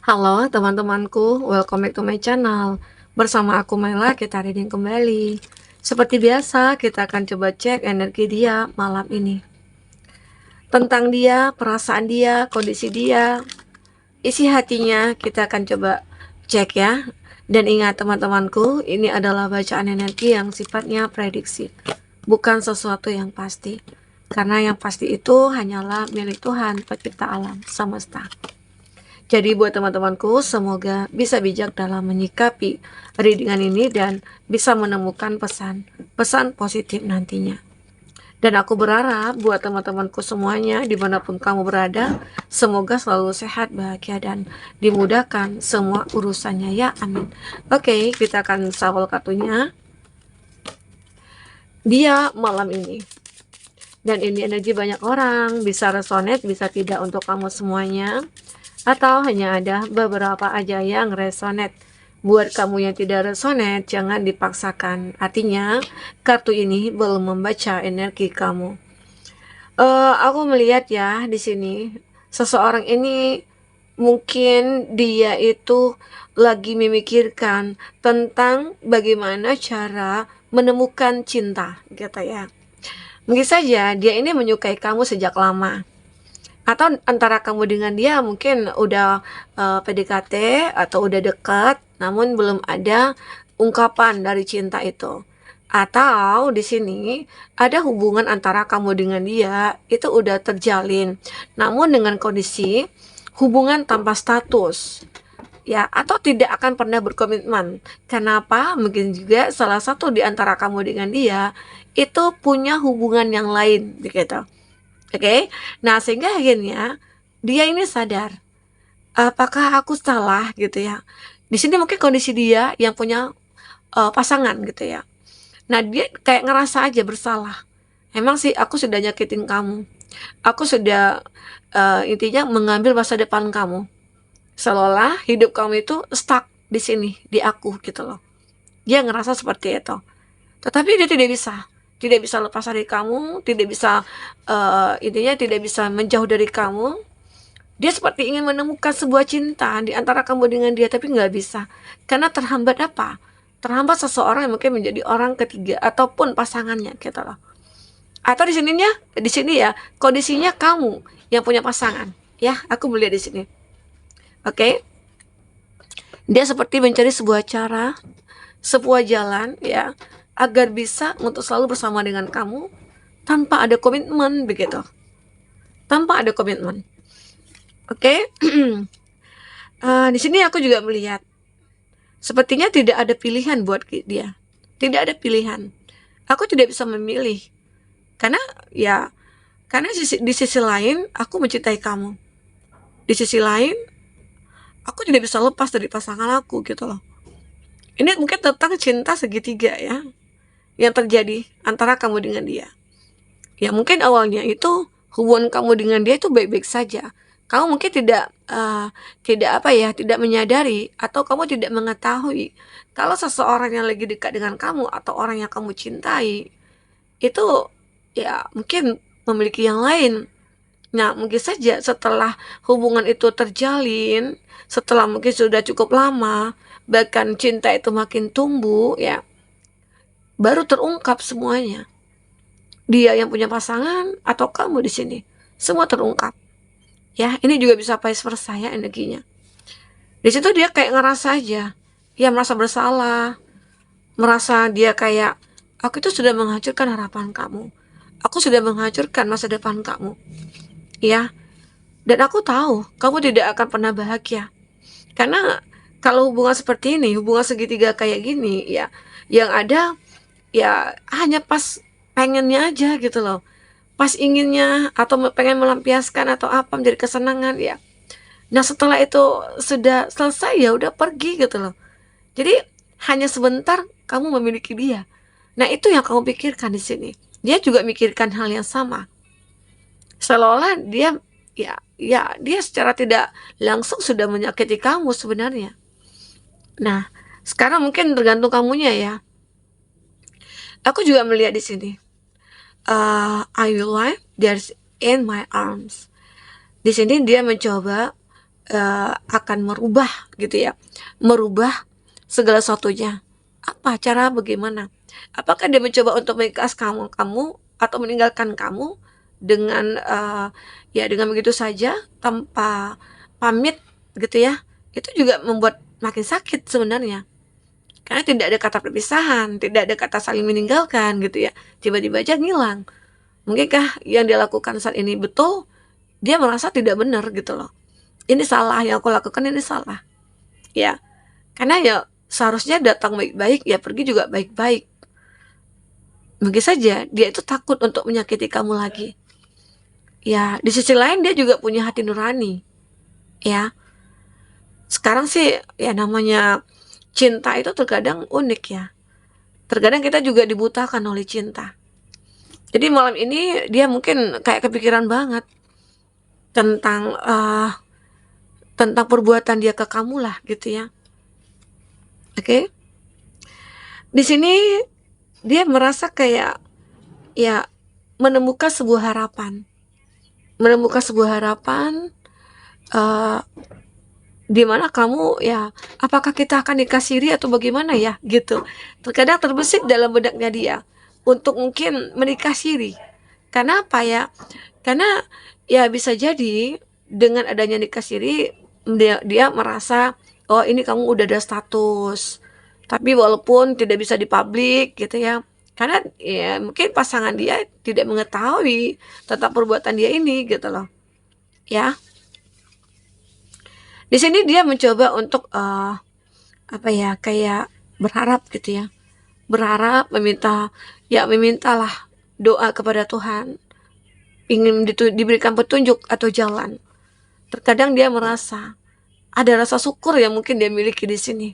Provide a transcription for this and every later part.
Halo teman-temanku, welcome back to my channel. Bersama aku Mela, kita reading kembali. Seperti biasa, kita akan coba cek energi dia malam ini. Tentang dia, perasaan dia, kondisi dia, isi hatinya kita akan coba cek ya. Dan ingat teman-temanku, ini adalah bacaan energi yang sifatnya prediksi, bukan sesuatu yang pasti. Karena yang pasti itu hanyalah milik Tuhan, pencipta alam semesta. Jadi buat teman-temanku, semoga bisa bijak dalam menyikapi readingan ini dan bisa menemukan pesan positif nantinya. Dan aku berharap buat teman-temanku semuanya, dimanapun kamu berada, semoga selalu sehat, bahagia, dan dimudahkan semua urusannya ya, amin. Oke, kita akan shuffle kartunya. Dia malam ini. Dan ini energi banyak orang, bisa resonate, bisa tidak untuk kamu semuanya. Atau hanya ada beberapa aja yang resonate. Buat kamu yang tidak resonate, jangan dipaksakan. Artinya, kartu ini belum membaca energi kamu. Aku melihat ya di sini, seseorang ini mungkin dia itu lagi memikirkan tentang bagaimana cara menemukan cinta, gitu ya. Mungkin saja dia ini menyukai kamu sejak lama. Atau antara kamu dengan dia mungkin udah PDKT atau udah dekat, namun belum ada ungkapan dari cinta itu. Atau di sini ada hubungan antara kamu dengan dia itu udah terjalin, namun dengan kondisi hubungan tanpa status. Ya, atau tidak akan pernah berkomitmen. Kenapa? Mungkin juga salah satu di antara kamu dengan dia itu punya hubungan yang lain, begitu. Oke, nah sehingga akhirnya dia ini sadar, apakah aku salah gitu ya. Di sini mungkin kondisi dia yang punya pasangan gitu ya. Nah dia kayak ngerasa aja bersalah. Emang sih aku sudah nyakitin kamu. Aku sudah intinya mengambil masa depan kamu. Seolah hidup kamu itu stuck di sini, di aku gitu loh. Dia ngerasa seperti itu. Tetapi dia tidak bisa lepas dari kamu, tidak bisa intinya tidak bisa menjauh dari kamu. Dia seperti ingin menemukan sebuah cinta di antara kamu dengan dia, tapi nggak bisa. Karena terhambat apa? Terhambat seseorang yang mungkin menjadi orang ketiga ataupun pasangannya gitu loh. Atau di sini ya, kondisinya kamu yang punya pasangan. Ya, aku melihat di sini. Oke. Dia seperti mencari sebuah cara, sebuah jalan ya, agar bisa untuk selalu bersama dengan kamu tanpa ada komitmen begitu. Tanpa ada komitmen. Oke. Di sini aku juga melihat sepertinya tidak ada pilihan buat dia. Tidak ada pilihan. Aku tidak bisa memilih. Karena ya karena di sisi lain aku mencintai kamu. Di sisi lain aku tidak bisa lepas dari pasangan aku gitu loh. Ini mungkin tentang cinta segitiga ya yang terjadi antara kamu dengan dia. Ya mungkin awalnya itu hubungan kamu dengan dia itu baik-baik saja. Kamu mungkin tidak menyadari atau kamu tidak mengetahui kalau seseorang yang lagi dekat dengan kamu atau orang yang kamu cintai itu ya mungkin memiliki yang lain. Nah, mungkin saja setelah hubungan itu terjalin, setelah mungkin sudah cukup lama, bahkan cinta itu makin tumbuh ya, baru terungkap semuanya. Dia yang punya pasangan atau kamu di sini, semua terungkap. Ya, ini juga bisa vice versa ya energinya. Di situ dia kayak ngerasa aja, ya merasa bersalah, merasa dia kayak aku itu sudah menghancurkan harapan kamu. Aku sudah menghancurkan masa depan kamu. Ya, dan aku tahu kamu tidak akan pernah bahagia. Karena kalau hubungan seperti ini, hubungan segitiga kayak gini ya, yang ada ya hanya pas pengennya aja gitu loh. Pas inginnya atau pengen melampiaskan atau apa menjadi kesenangan ya. Nah, setelah itu sudah selesai ya udah pergi gitu loh. Jadi hanya sebentar kamu memiliki dia. Nah, itu yang kamu pikirkan di sini. Dia juga mikirkan hal yang sama. Seolah-olah dia dia secara tidak langsung sudah menyakiti kamu sebenarnya. Nah, sekarang mungkin tergantung kamunya ya. Aku juga melihat di sini. I will lie there's in my arms. Di sini dia mencoba akan merubah gitu ya, merubah segala sesuatunya. Apa cara bagaimana? Apakah dia mencoba untuk mengikat kamu atau meninggalkan kamu dengan, ya dengan begitu saja tanpa pamit gitu ya, itu juga membuat makin sakit sebenarnya. Karena tidak ada kata perpisahan, tidak ada kata saling meninggalkan gitu ya, tiba-tiba aja ngilang. Mungkinkah yang dia lakukan saat ini betul? Dia merasa tidak benar gitu loh. Ini salah, yang aku lakukan ini salah. Ya, karena ya seharusnya datang baik-baik, ya pergi juga baik-baik. Mungkin saja dia itu takut untuk menyakiti kamu lagi. Ya, di sisi lain dia juga punya hati nurani. Ya, sekarang sih ya namanya cinta itu terkadang unik ya. Terkadang kita juga dibutakan oleh cinta. Jadi malam ini dia mungkin kayak kepikiran banget tentang tentang perbuatan dia ke kamu lah gitu ya. Oke. Di sini dia merasa kayak ya menemukan sebuah harapan. Menemukan sebuah harapan uh, di mana kamu ya, apakah kita akan dikasiri atau bagaimana ya gitu. Terkadang terbesit dalam bedaknya dia untuk mungkin menikah siri. Karena apa ya? Karena ya bisa jadi dengan adanya nikah siri dia merasa oh ini kamu udah ada status. Tapi walaupun tidak bisa dipublik gitu ya. Karena ya mungkin pasangan dia tidak mengetahui tentang perbuatan dia ini gitu loh. Ya. Di sini dia mencoba untuk apa ya, kayak berharap gitu ya. Berharap memintalah doa kepada Tuhan, ingin diberikan petunjuk atau jalan. Terkadang dia merasa ada rasa syukur yang mungkin dia miliki di sini.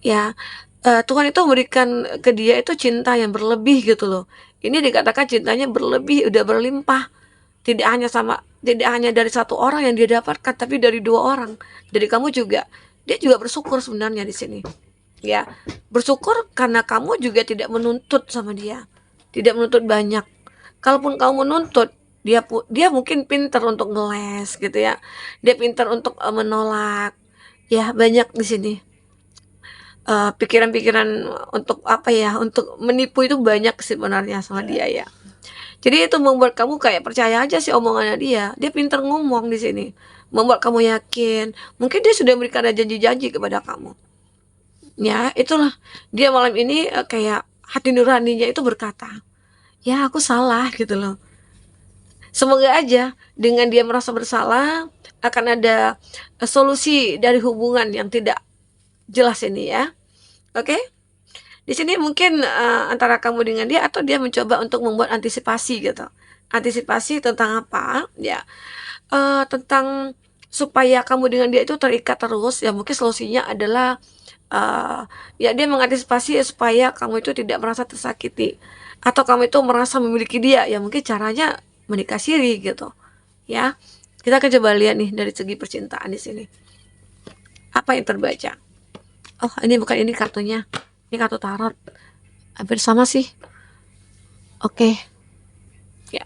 Ya, Tuhan itu memberikan ke dia itu cinta yang berlebih gitu loh. Ini dikatakan cintanya berlebih, udah berlimpah. Tidak hanya dari satu orang yang dia dapatkan, tapi dari dua orang. Dari kamu juga. Dia juga bersyukur sebenarnya di sini. Ya, bersyukur karena kamu juga tidak menuntut sama dia. Tidak menuntut banyak. Kalaupun kamu menuntut, dia mungkin pintar untuk ngeles gitu ya. Dia pintar untuk menolak. Ya, banyak di sini. Pikiran-pikiran untuk apa ya, untuk menipu itu banyak sebenarnya sama dia ya. Jadi itu membuat kamu kayak percaya aja sih omongannya dia. Dia pintar ngomong di sini, membuat kamu yakin. Mungkin dia sudah memberikan janji-janji kepada kamu. Ya, itulah dia malam ini kayak hati nuraninya itu berkata, ya aku salah gitu loh. Semoga aja dengan dia merasa bersalah akan ada solusi dari hubungan yang tidak jelas ini ya. Oke? Di sini mungkin antara kamu dengan dia atau dia mencoba untuk membuat antisipasi gitu. Antisipasi tentang apa? Ya, tentang supaya kamu dengan dia itu terikat terus. Ya mungkin solusinya adalah ya dia mengantisipasi supaya kamu itu tidak merasa tersakiti atau kamu itu merasa memiliki dia. Ya mungkin caranya menikah siri gitu. Ya, kita akan coba lihat nih dari segi percintaan di sini. Apa yang terbaca? Oh, ini bukan ini kartunya. Ini kartu tarot. Hampir sama sih. Oke. Ya.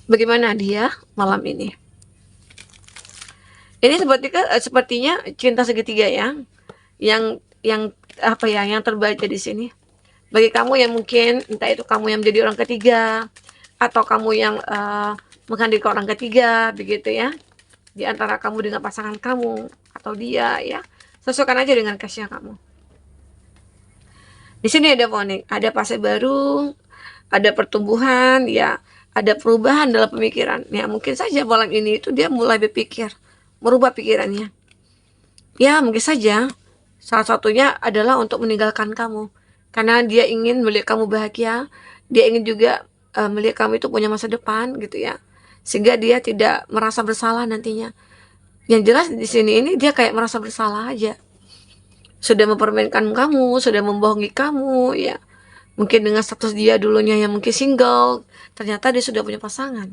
Bagaimana dia malam ini? Ini sepertinya cinta segitiga ya. Yang apa ya, yang terbaca di sini. Bagi kamu yang mungkin entah itu kamu yang menjadi orang ketiga atau kamu yang menghadirkan orang ketiga begitu ya. Di antara kamu dengan pasangan kamu atau dia ya. Sesuaikan aja dengan case-nya kamu. Di sini ada warning, ada fase baru, ada pertumbuhan, ya, ada perubahan dalam pemikiran. Ya, mungkin saja malam ini itu dia mulai berpikir, merubah pikirannya. Ya, mungkin saja salah satunya adalah untuk meninggalkan kamu. Karena dia ingin melihat kamu bahagia, dia ingin juga melihat kamu itu punya masa depan gitu ya. Sehingga dia tidak merasa bersalah nantinya. Yang jelas di sini ini dia kayak merasa bersalah aja. Sudah mempermainkan kamu, sudah membohongi kamu, ya. Mungkin dengan status dia dulunya yang mungkin single, ternyata dia sudah punya pasangan.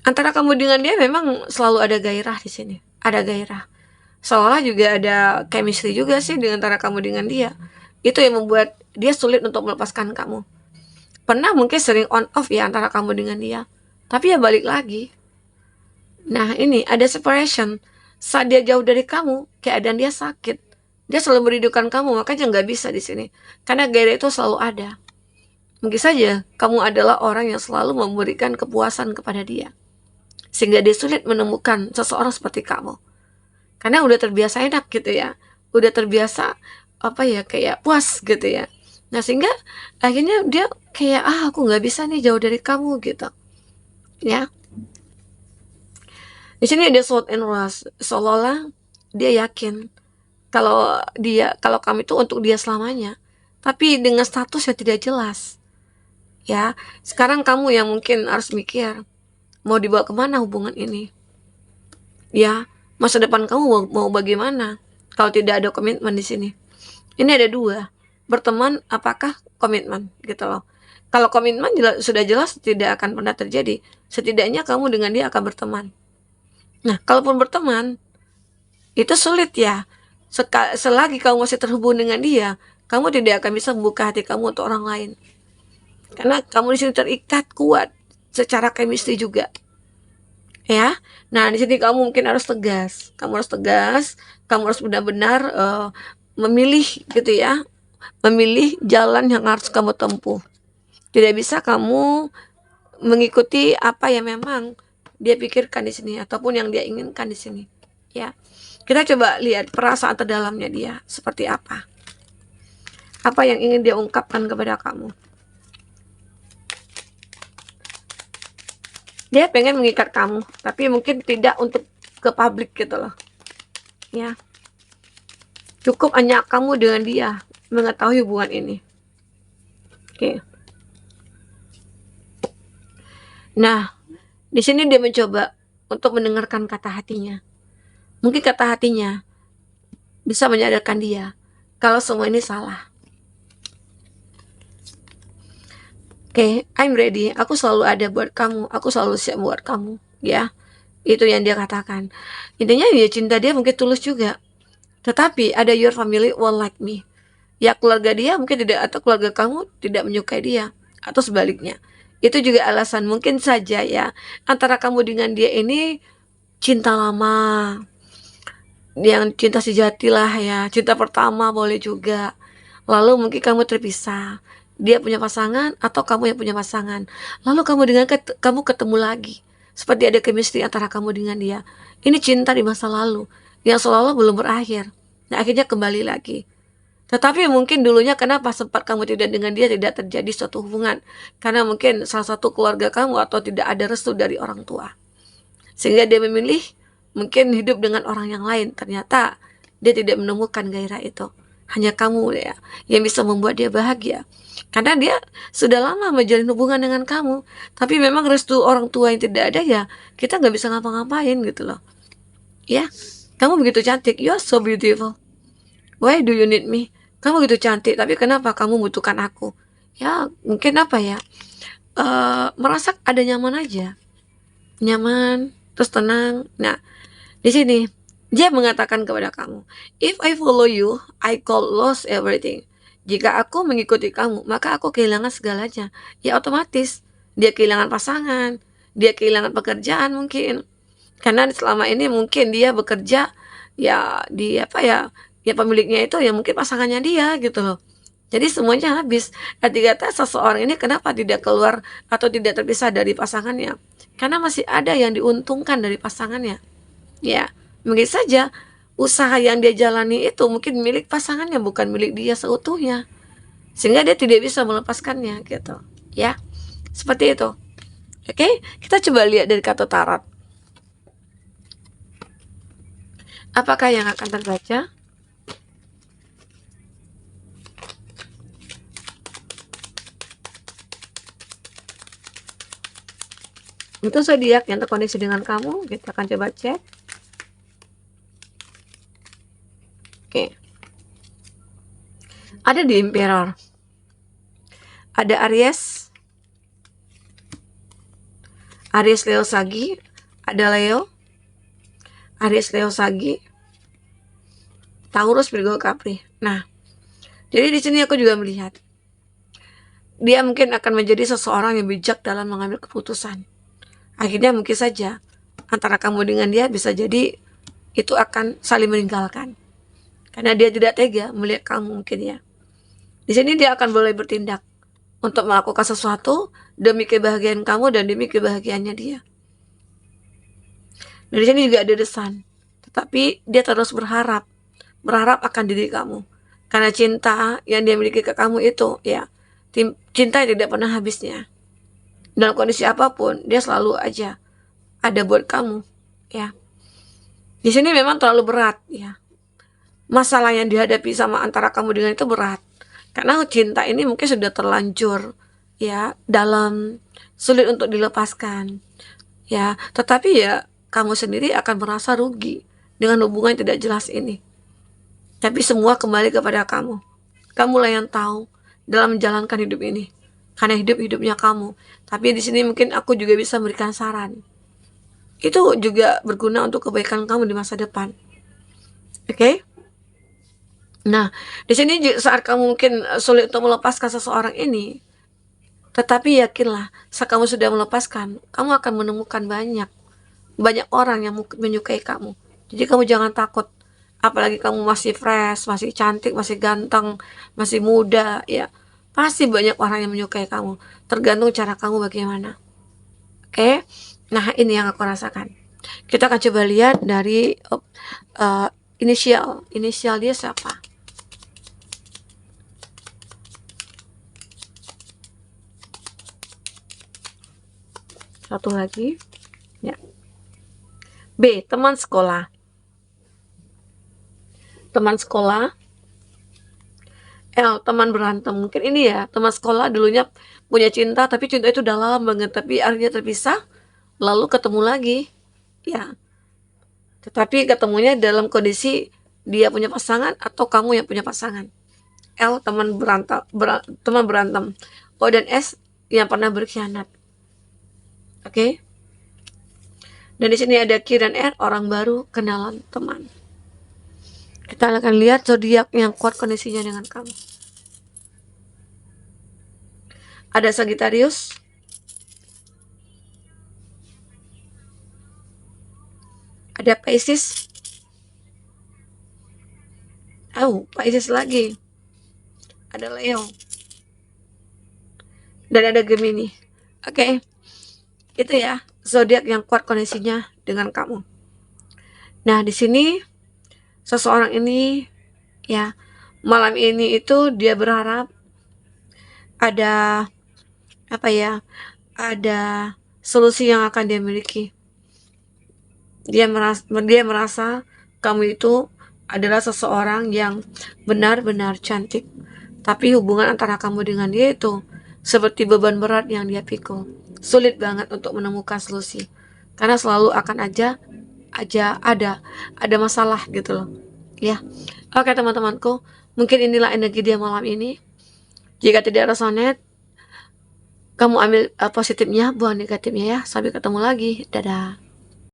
Antara kamu dengan dia memang selalu ada gairah di sini, ada gairah. Seolah juga ada chemistry juga sih dengan antara kamu dengan dia. Itu yang membuat dia sulit untuk melepaskan kamu. Pernah mungkin sering on off ya antara kamu dengan dia, tapi ya balik lagi. Nah, ini ada separation. Saat dia jauh dari kamu, keadaan dia sakit. Dia selalu merindukan kamu, makanya nggak bisa di sini. Karena gairah itu selalu ada. Mungkin saja kamu adalah orang yang selalu memberikan kepuasan kepada dia. Sehingga dia sulit menemukan seseorang seperti kamu. Karena udah terbiasa enak gitu ya. Udah terbiasa apa ya, kayak puas gitu ya. Nah, sehingga akhirnya dia kayak, aku nggak bisa nih jauh dari kamu gitu. Ya, di sini ada short and rush, seolah-olah dia yakin kalau kamu itu untuk dia selamanya, tapi dengan status yang tidak jelas. Ya, sekarang kamu yang mungkin harus mikir mau dibawa kemana hubungan ini. Ya, masa depan kamu mau bagaimana kalau tidak ada komitmen di sini. Ini ada dua, berteman apakah komitmen gitu loh. Kalau komitmen sudah jelas tidak akan pernah terjadi. Setidaknya kamu dengan dia akan berteman. Nah, kalaupun berteman, itu sulit ya. Selagi kamu masih terhubung dengan dia, kamu tidak akan bisa membuka hati kamu untuk orang lain. Karena kamu di sini terikat kuat secara chemistry juga. Ya. Nah, di sini kamu mungkin harus tegas. Kamu harus tegas, kamu harus benar-benar memilih gitu ya. Memilih jalan yang harus kamu tempuh. Tidak bisa kamu mengikuti apa yang memang dia pikirkan di sini ataupun yang dia inginkan di sini. Ya. Kita coba lihat perasaan terdalamnya dia seperti apa. Apa yang ingin dia ungkapkan kepada kamu. Dia pengen mengikat kamu, tapi mungkin tidak untuk ke publik gitu loh. Ya. Cukup hanya kamu dengan dia mengetahui hubungan ini. Oke. Nah, di sini dia mencoba untuk mendengarkan kata hatinya. Mungkin kata hatinya bisa menyadarkan dia kalau semua ini salah. Oke, I'm ready. Aku selalu ada buat kamu. Aku selalu siap buat kamu. Ya, itu yang dia katakan. Intinya ya cinta dia mungkin tulus juga. Tetapi ada your family won't like me. Ya keluarga dia mungkin tidak, atau keluarga kamu tidak menyukai dia. Atau sebaliknya. Itu juga alasan mungkin saja ya. Antara kamu dengan dia ini cinta lama. Yang cinta sejati lah ya. Cinta pertama boleh juga. Lalu mungkin kamu terpisah. Dia punya pasangan atau kamu yang punya pasangan. Lalu kamu ketemu lagi. Seperti ada chemistry antara kamu dengan dia. Ini cinta di masa lalu yang seolah-olah belum berakhir. Nah, akhirnya kembali lagi. Tetapi mungkin dulunya kenapa sempat kamu tidak dengan dia tidak terjadi suatu hubungan. Karena mungkin salah satu keluarga kamu atau tidak ada restu dari orang tua. Sehingga dia memilih mungkin hidup dengan orang yang lain. Ternyata dia tidak menemukan gairah itu. Hanya kamu ya yang bisa membuat dia bahagia. Karena dia sudah lama menjalin hubungan dengan kamu. Tapi memang restu orang tua yang tidak ada ya, kita nggak bisa ngapa-ngapain gitu loh. Ya, kamu begitu cantik. You are so beautiful. Why do you need me? Kamu begitu cantik, tapi kenapa kamu butuhkan aku? Ya, mungkin apa ya? Merasa ada nyaman aja. Nyaman, terus tenang. Nah, di sini dia mengatakan kepada kamu, if I follow you, I call lost everything. Jika aku mengikuti kamu, maka aku kehilangan segalanya. Ya otomatis dia kehilangan pasangan, dia kehilangan pekerjaan mungkin. Karena selama ini mungkin dia bekerja ya di apa ya, ya pemiliknya itu ya mungkin pasangannya dia gitu loh. Jadi semuanya habis. Arti kata seseorang ini kenapa tidak keluar atau tidak terpisah dari pasangannya? Karena masih ada yang diuntungkan dari pasangannya. Ya, mungkin saja usaha yang dia jalani itu mungkin milik pasangannya, bukan milik dia seutuhnya. Sehingga dia tidak bisa melepaskannya gitu. Ya, seperti itu. Oke, kita coba lihat dari kartu tarot. Apakah yang akan terbaca? Untuk zodiak yang terkoneksi dengan kamu, kita akan coba cek. Oke. Ada di Emperor. Ada Aries. Aries, Leo, Sagi. Ada Leo. Aries, Leo, Sagi. Taurus, Virgo, Capri. Nah, jadi di sini aku juga melihat dia mungkin akan menjadi seseorang yang bijak dalam mengambil keputusan. Akhirnya mungkin saja antara kamu dengan dia bisa jadi itu akan saling meninggalkan. Karena dia tidak tega melihat kamu mungkin ya. Di sini dia akan boleh bertindak untuk melakukan sesuatu demi kebahagiaan kamu dan demi kebahagiaannya dia. Dan di sini juga ada desan. Tetapi dia terus berharap akan diri kamu. Karena cinta yang dia miliki ke kamu itu ya, cinta yang tidak pernah habisnya. Dalam kondisi apapun, dia selalu aja ada buat kamu ya. Di sini memang terlalu berat ya. Masalah yang dihadapi sama antara kamu dengan itu berat. Karena cinta ini mungkin sudah terlanjur ya dalam, sulit untuk dilepaskan. Ya, tetapi ya kamu sendiri akan merasa rugi dengan hubungan yang tidak jelas ini. Tapi semua kembali kepada kamu. Kamulah yang tahu dalam menjalankan hidup ini. Karena hidupnya kamu. Tapi di sini mungkin aku juga bisa memberikan saran. Itu juga berguna untuk kebaikan kamu di masa depan. Oke? Nah, di sini saat kamu mungkin sulit untuk melepaskan seseorang ini, tetapi yakinlah, saat kamu sudah melepaskan, kamu akan menemukan banyak orang yang menyukai kamu. Jadi kamu jangan takut. Apalagi kamu masih fresh, masih cantik, masih ganteng, masih muda, ya. Pasti banyak orang yang menyukai kamu. Tergantung cara kamu bagaimana. Oke? Nah, ini yang aku rasakan. Kita akan coba lihat dari inisial. Inisial dia siapa? Satu lagi. Ya. B, teman sekolah. Teman sekolah. L, teman berantem. Mungkin ini ya, teman sekolah dulunya punya cinta, tapi cinta itu dalam banget, tapi akhirnya terpisah, lalu ketemu lagi. Ya. Tetapi ketemunya dalam kondisi dia punya pasangan atau kamu yang punya pasangan. L, teman berantem. O dan S, yang pernah berkhianat. Oke? Dan di sini ada Q dan R, orang baru, kenalan, teman. Kita akan lihat zodiak yang kuat kondisinya dengan kamu. Ada Sagittarius, ada Pisces, Pisces lagi, ada Leo, dan ada Gemini. Oke, itu ya zodiak yang kuat kondisinya dengan kamu. Nah, di sini seseorang ini ya, malam ini itu dia berharap ada ada solusi yang akan dia miliki. Dia merasa kamu itu adalah seseorang yang benar-benar cantik, tapi hubungan antara kamu dengan dia itu seperti beban berat yang dia pikul. Sulit banget untuk menemukan solusi, karena selalu akan ada masalah gitu loh ya. Oke teman-temanku, mungkin inilah energi dia malam ini. Jika tidak resonate, kamu ambil positifnya, buang negatifnya ya. Sampai ketemu lagi, dadah.